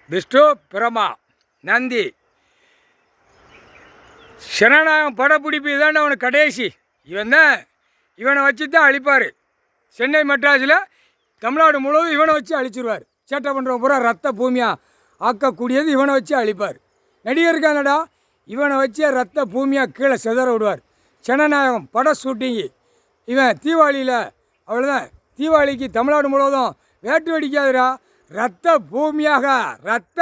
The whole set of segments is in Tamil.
விஷ்ணு பிரமா நந்தி சனநாயகம் படப்பிடிப்பு இதாண்ட அவனுக்கு கடைசி இவனை வச்சு தான் அழிப்பார். சென்னை மெட்ராஸில் தமிழ்நாடு முழுவதும் இவனை வச்சு அழிச்சிருவார். சேட்டை பண்ணுறவங்க பூரா ரத்த பூமியாக ஆக்கக்கூடியது இவனை வச்சு அழிப்பார். நடிகருக்கானடா இவனை வச்சு ரத்த பூமியாக கீழே சிதற விடுவார். ஜனநாயகம் பட ஷூட்டிங்கு இவன் தீபாவளியில் அவ்வளோதான். தீபாவளிக்கு தமிழ்நாடு முழுவதும் வேட்டு வெடிக்காதுடா, ரத்த பூமியாக ரத்த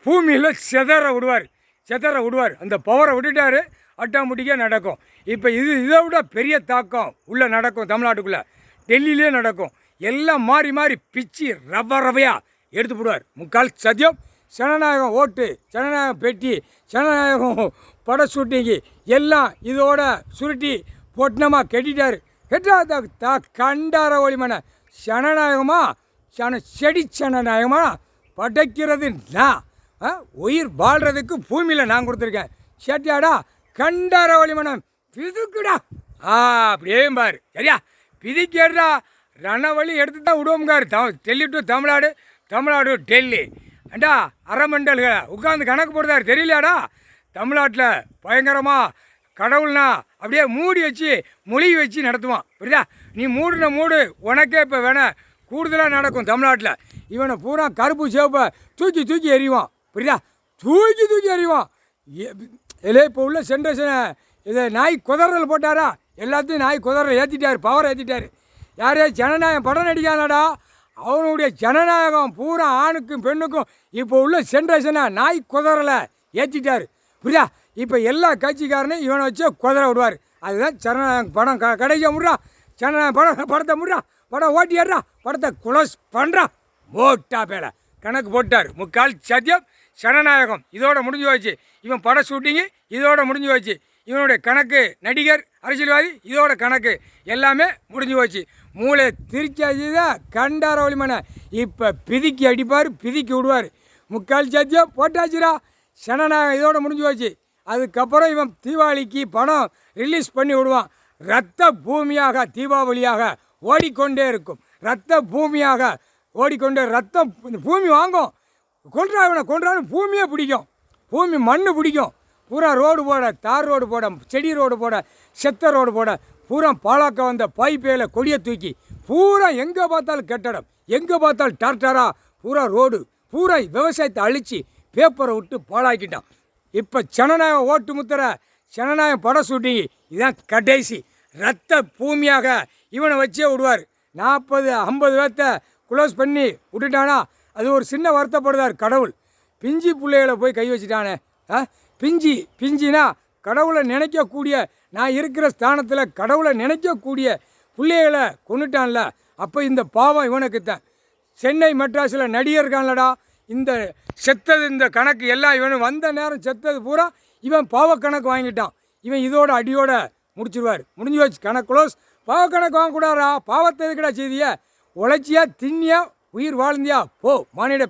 பூமியில் சிதற விடுவார். அந்த பவரை விட்டுட்டார், ஆட்டோமேட்டிக்காக நடக்கும். இப்போ இதை விட பெரிய தாக்கம் உள்ளே நடக்கும். தமிழ்நாட்டுக்குள்ளே டெல்லியிலே நடக்கும். எல்லாம் மாறி மாறி பிச்சு ரவையாக எடுத்து போடுவார். முக்கால் சத்தியம் ஜனநாயகம் ஓட்டு, ஜனநாயகம் பெட்டி, ஜனநாயகம் பட ஷூட்டிங்கு எல்லாம் இதோட சுருட்டி பொட்டனமாக கட்டிட்டார். கெட்டா கண்டார ஒளிமன ஜனநாயகமா செடி ஜனநாயகமா படைக்கிறது நான், உயிர் வாழ்கிறதுக்கு பூமியில் நான் கொடுத்துருக்கேன். சேட்டியாடா கண்டார ஒளிமனம் பிதுக்குடா அப்படியே பாரு. சரியா பிதிக்கேடா ரணவழி எடுத்து தான் விடுவோம்காரு. டெல்லி டு தமிழ்நாடு டெல்லி அண்டா அரைமண்டல்களை உட்காந்து கணக்கு போடுறாரு. தெரியலையாடா தமிழ்நாட்டில் பயங்கரமாக கடவுள்னா அப்படியே மூடி வச்சு மொழி வச்சு நடத்துவான். புரியுதா? நீ மூடு உனக்கே இப்போ வேணாம் கூடுதலாக நடக்கும் தமிழ்நாட்டில். இவனை பூரா கருப்பு சேப்பை தூக்கி எறிவான். புரியுதா? தூக்கி எறிவான். இல்லை இப்போ உள்ள ஜென்ரேஷனை இதை நாய் குதறல் போட்டாரா? எல்லாத்தையும் நாய் குதறல் ஏற்றிட்டார், பவர் ஏற்றிட்டார். யாரே ஜனநாயகம் படம் நடிக்காதடா, அவனுடைய ஜனநாயகம் பூரா ஆணுக்கும் பெண்ணுக்கும் இப்போ உள்ள ஜென்ரேஷனை நாய் குதறலை ஏற்றிட்டார். புரியுதா? இப்போ எல்லா கட்சிக்காரனையும் இவனை வச்சு குதற விடுவார். அதுதான் ஜனநாயகம் படம் கடைசியாக முடுறா. ஜனநாயகம் படத்தை முடுறா, படம் ஓட்டிடுறா, படத்தை குளோஸ் பண்ணுறா. ஓட்டா பேலை கணக்கு போட்டார். முக்கால் சத்தியம் ஜனநாயகம் இதோட முடிஞ்சு போச்சு. இவன் பட ஷூட்டிங்கு இதோட முடிஞ்சு போச்சு. இவனுடைய கணக்கு நடிகர் அரசியல்வாதி இதோட கணக்கு எல்லாமே முடிஞ்சு போச்சு. மூளை திருச்சாச்சு தான் கண்டார ஒளிமனை இப்போ பிதிக்கி அடிப்பார், பிதிக்கி விடுவார். முக்கால் சத்தியம் போட்டாச்சுரா. ஜனநாயகம் இதோட முடிஞ்சு போச்சு. அதுக்கப்புறம் இவன் தீபாவளிக்கு படம் ரிலீஸ் பண்ணி விடுவான். ரத்த பூமியாக தீபாவளியாக ஓடிக்கொண்டே இருக்கும். ரத்த பூமியாக ஓடிக்கொண்டே ரத்தம் பூமி வாங்கும். கொன்றான்னு பூமியே பிடிக்கும். பூமி மண் பிடிக்கும். பூரா ரோடு போட, தார் ரோடு போட, செடி ரோடு போட, செத்த ரோடு போட, பூரா பாலாக்க வந்த பைப்பையில் கொடியை தூக்கி பூரா எங்கே பார்த்தாலும் கட்டடம், எங்கே பார்த்தாலும் டாக்டரா பூரா ரோடு, பூரா விவசாயத்தை அழித்து பேப்பரை விட்டு பாழாக்கிட்டான். இப்போ ஜனநாயகம் ஓட்டு முத்திர ஜனநாயகம் படம் ஷூட்டிங்கு இதுதான் கடைசி. ரத்த பூமியாக இவனை வச்சே விடுவார். 40-50 பேர்த்த குளோஸ் பண்ணி விட்டுட்டானா அது ஒரு சின்ன வருத்தப்படுதார் கடவுள். பிஞ்சி பிள்ளைகளை போய் கை வச்சுட்டானே. பிஞ்சினா கடவுளை நினைக்கக்கூடிய, நான் இருக்கிற ஸ்தானத்தில் கடவுளை நினைக்கக்கூடிய பிள்ளைகளை கொண்டுட்டான்ல. அப்போ இந்த பாவம் இவனுக்குத்தான். சென்னை மெட்ராஸில் நடிகர்கான்லடா இந்த செத்தது, இந்த கணக்கு எல்லாம் இவனு வந்த நேரம் செத்தது பூரா இவன் பாவ கணக்கு வாங்கிட்டான். இவன் இதோட அடியோட முடிச்சிருவார். முடிஞ்சு வச்சு கணக்கு க்ளோஸ். பாவ கணக்கு வாங்கக்கூடாதா? பாவத்தை எதுக்கடா செய்தியா? உழைச்சியா தின்னியா உயிர் வாழ்ந்தியா போ மானிட